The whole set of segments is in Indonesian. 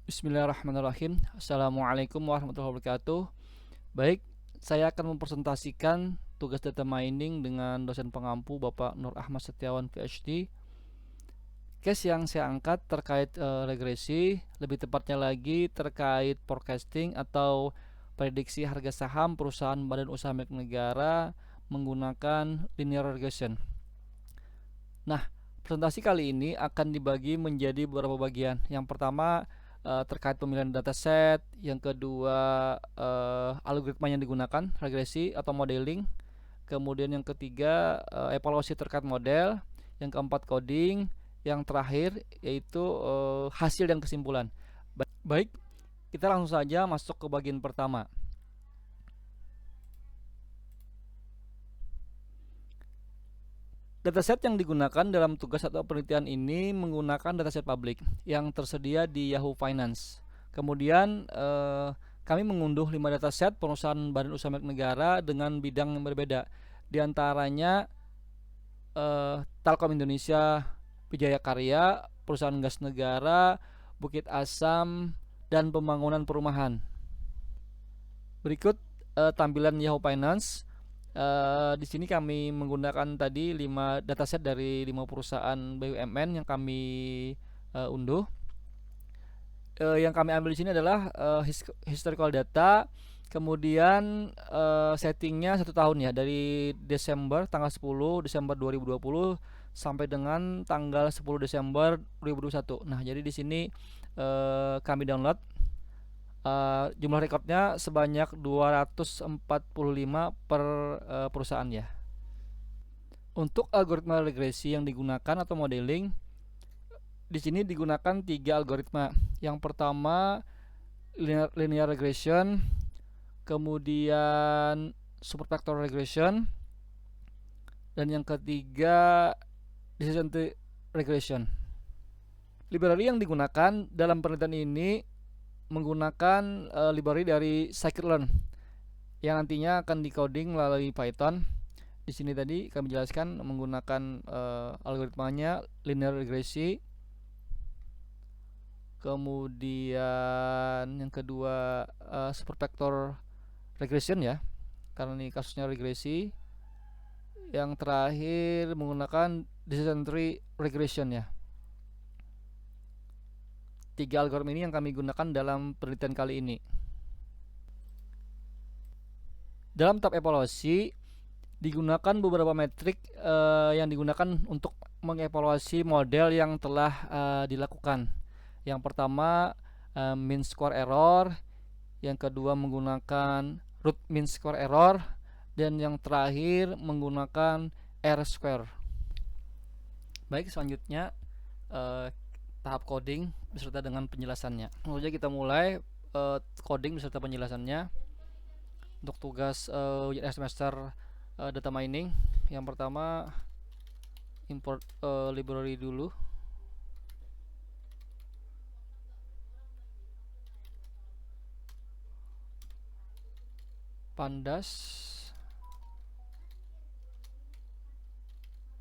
Bismillahirrahmanirrahim. Assalamualaikum warahmatullahi wabarakatuh. Baik, saya akan mempresentasikan tugas data mining dengan dosen pengampu Bapak Nur Ahmad Setiawan PhD. Case yang saya angkat terkait regresi, lebih tepatnya lagi terkait forecasting atau prediksi harga saham perusahaan badan usaha milik negara menggunakan linear regression. Nah, presentasi kali ini akan dibagi menjadi beberapa bagian. Yang pertama terkait pemilihan dataset, yang kedua algoritma yang digunakan, regresi atau modeling. Kemudian yang ketiga evaluasi terkait model, yang keempat coding, yang terakhir yaitu hasil dan kesimpulan. Baik, kita langsung saja masuk ke bagian pertama. Dataset yang digunakan dalam tugas atau penelitian ini menggunakan dataset publik yang tersedia di Yahoo Finance. Kemudian kami mengunduh 5 dataset perusahaan badan usaha milik negara dengan bidang yang berbeda. Di antaranya Telkom Indonesia, Wijaya Karya, perusahaan gas negara, Bukit Asam, dan pembangunan perumahan. Berikut tampilan Yahoo Finance. Di sini kami menggunakan tadi 5 dataset dari 5 perusahaan BUMN yang kami unduh. Yang kami ambil di sini adalah historical data, kemudian settingnya 1 tahun ya, dari Desember tanggal 10 Desember 2020 sampai dengan tanggal 10 Desember 2021. Nah, jadi di sini kami download. Jumlah rekornya sebanyak 245 per perusahaan ya. Untuk algoritma regresi yang digunakan atau modeling, di sini digunakan 3 algoritma. Yang pertama linear regression, kemudian superfactor regression, dan yang ketiga decision tree regression. Library yang digunakan dalam penelitian ini menggunakan library dari scikit-learn yang nantinya akan decoding melalui Python. Di sini tadi kami jelaskan menggunakan algoritmanya linear regresi. Kemudian yang kedua superfactor regression ya, karena ini kasusnya regresi. Yang terakhir menggunakan decision tree regression ya. 3 algoritma ini yang kami gunakan dalam penelitian kali ini. Dalam tahap evaluasi digunakan beberapa metrik yang digunakan untuk mengevaluasi model yang telah dilakukan. Yang pertama mean square error, yang kedua menggunakan root mean square error, dan yang terakhir menggunakan R square. Baik, selanjutnya tahap coding beserta dengan penjelasannya. Langsung saja kita mulai coding beserta penjelasannya. Untuk tugas ujian semester data mining, yang pertama import library dulu. Pandas,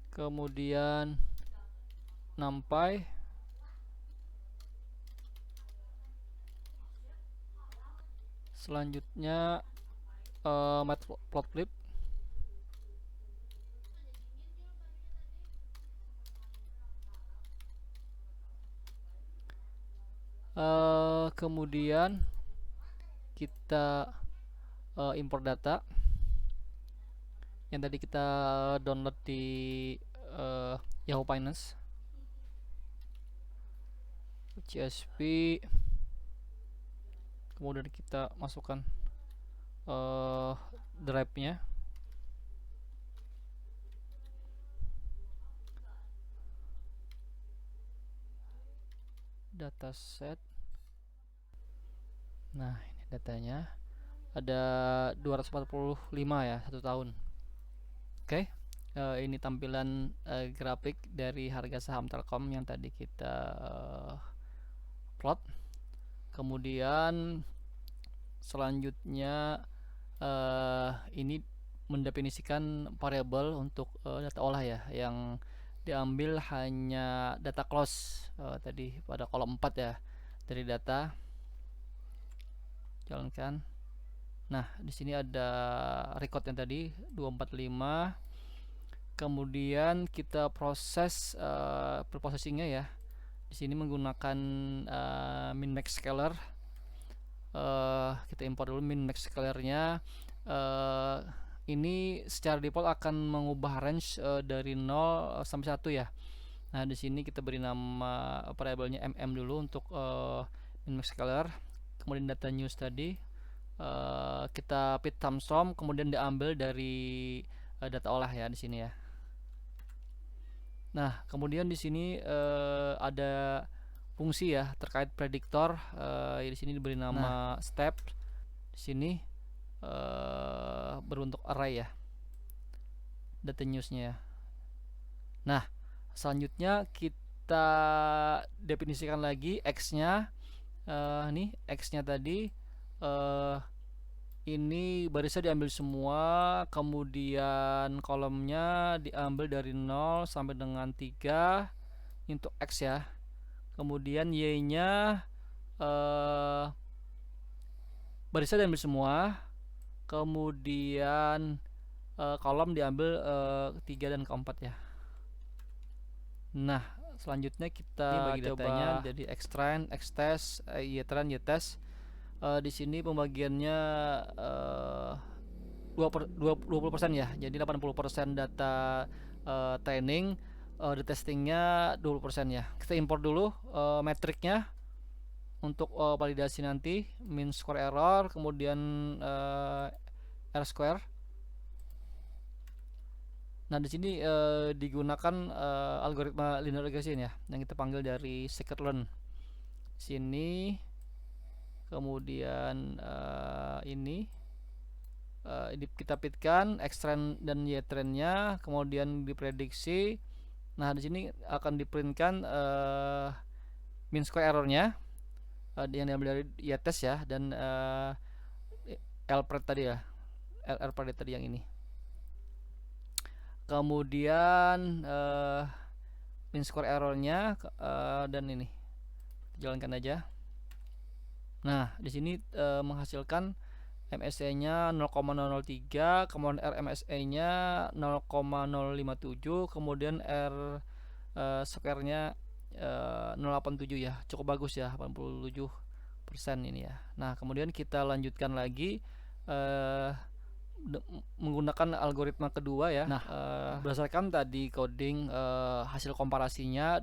kemudian NumPy, selanjutnya matplotlib, kemudian kita import data yang tadi kita download di Yahoo Finance, CSV, kemudian kita masukkan drive-nya, dataset. Nah, ini datanya ada 245 ya, 1 tahun. Oke, ini tampilan grafik dari harga saham Telkom yang tadi kita plot. Kemudian selanjutnya ini mendefinisikan variabel untuk data olah ya, yang diambil hanya data close tadi pada kolom 4 ya. dari data, jalankan. Nah, di sini ada recordnya tadi 245. Kemudian kita proses preprocessingnya ya. Di sini menggunakan min max scaler. Kita import dulu min max scalernya. Ini secara default akan mengubah range dari 0 sampai 1 ya. Nah, di sini kita beri nama variabelnya mm dulu untuk min max scaler. Kemudian data news tadi kita pit thumb sum, kemudian diambil dari data olah ya di sini ya. Nah, kemudian di sini ada fungsi ya terkait prediktor. Di sini diberi nama step. Di sini berbentuk array ya, data newsnya ya. Nah, selanjutnya kita definisikan lagi x-nya. Nih x-nya tadi ini barisnya diambil semua, kemudian kolomnya diambil dari 0 sampai dengan 3 untuk x ya. Kemudian y-nya barisnya diambil semua, kemudian kolom diambil 3 dan keempat ya. Nah, selanjutnya kita coba datanya jadi xtrain, xtest, ytrain, ytest. Di sini pembagiannya 20% ya, jadi 80% data training, the testingnya 20% ya. Kita import dulu metriknya untuk validasi nanti, mean square error, kemudian r square. Nah, di sini digunakan algoritma linear regression ya, yang kita panggil dari scikit-learn. Sini kemudian ini kita pitkan xtrain dan ytrainnya, kemudian diprediksi. Nah, di sini akan diprintkan mean square errornya yang diambil dari ytest ya, dan lpred tadi ya, lpred tadi yang ini. Kemudian mean square errornya dan ini jalankan aja. Nah, di sini menghasilkan MSE-nya 0,003, kemudian RMSE-nya 0,057, kemudian R square-nya 0,87 ya. Cukup bagus ya, 87% ini ya. Nah, kemudian kita lanjutkan lagi menggunakan algoritma kedua ya. Nah, berdasarkan tadi coding, hasil komparasinya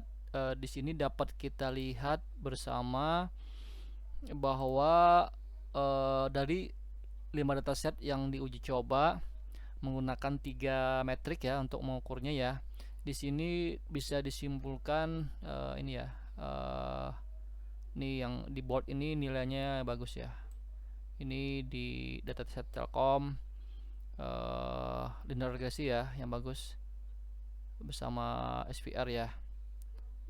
di sini dapat kita lihat bersama bahwa dari 5 dataset yang diuji coba menggunakan 3 metrik ya untuk mengukurnya ya. Di sini bisa disimpulkan ini ya. Ini yang di board ini nilainya bagus ya. Ini di dataset Telkom linear regresi ya yang bagus bersama SVR ya.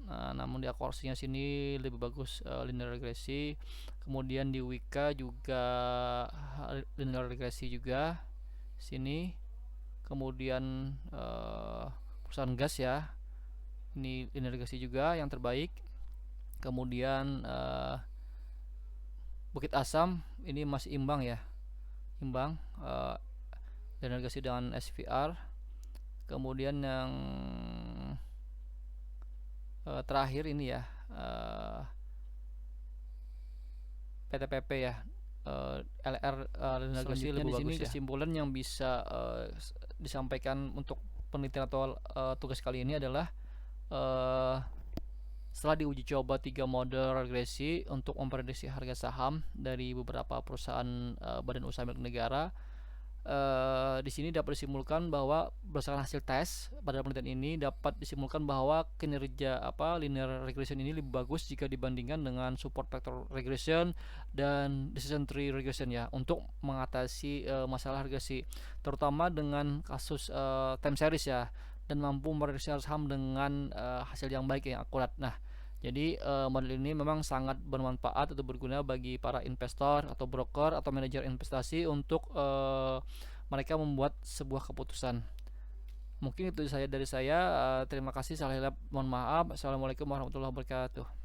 Nah, namun di akurasinya sini lebih bagus linear regresi. Kemudian di Wika juga linear regresi juga sini. Kemudian perusahaan gas ya, ini linear regresi juga yang terbaik. Kemudian Bukit Asam ini masih imbang ya, imbang linear regresi dengan SVR. Kemudian yang terakhir ini ya PTPP ya, LR linear regresi lebih bagus ya. Kesimpulan yang bisa disampaikan untuk penelitian atau tugas kali ini adalah setelah diuji coba 3 model regresi untuk memprediksi harga saham dari beberapa perusahaan badan usaha milik negara, di sini dapat disimpulkan bahwa berdasarkan hasil tes pada penelitian ini dapat disimpulkan bahwa kinerja linear regression ini lebih bagus jika dibandingkan dengan support vector regression dan decision tree regression ya, untuk mengatasi masalah regresi, terutama dengan kasus time series ya, dan mampu memprediksi saham dengan hasil yang baik yang akurat. Nah, jadi model ini memang sangat bermanfaat atau berguna bagi para investor atau broker atau manajer investasi untuk mereka membuat sebuah keputusan. Mungkin itu saja dari saya. Terima kasih. Salah hilap mohon maaf. Assalamualaikum warahmatullahi wabarakatuh.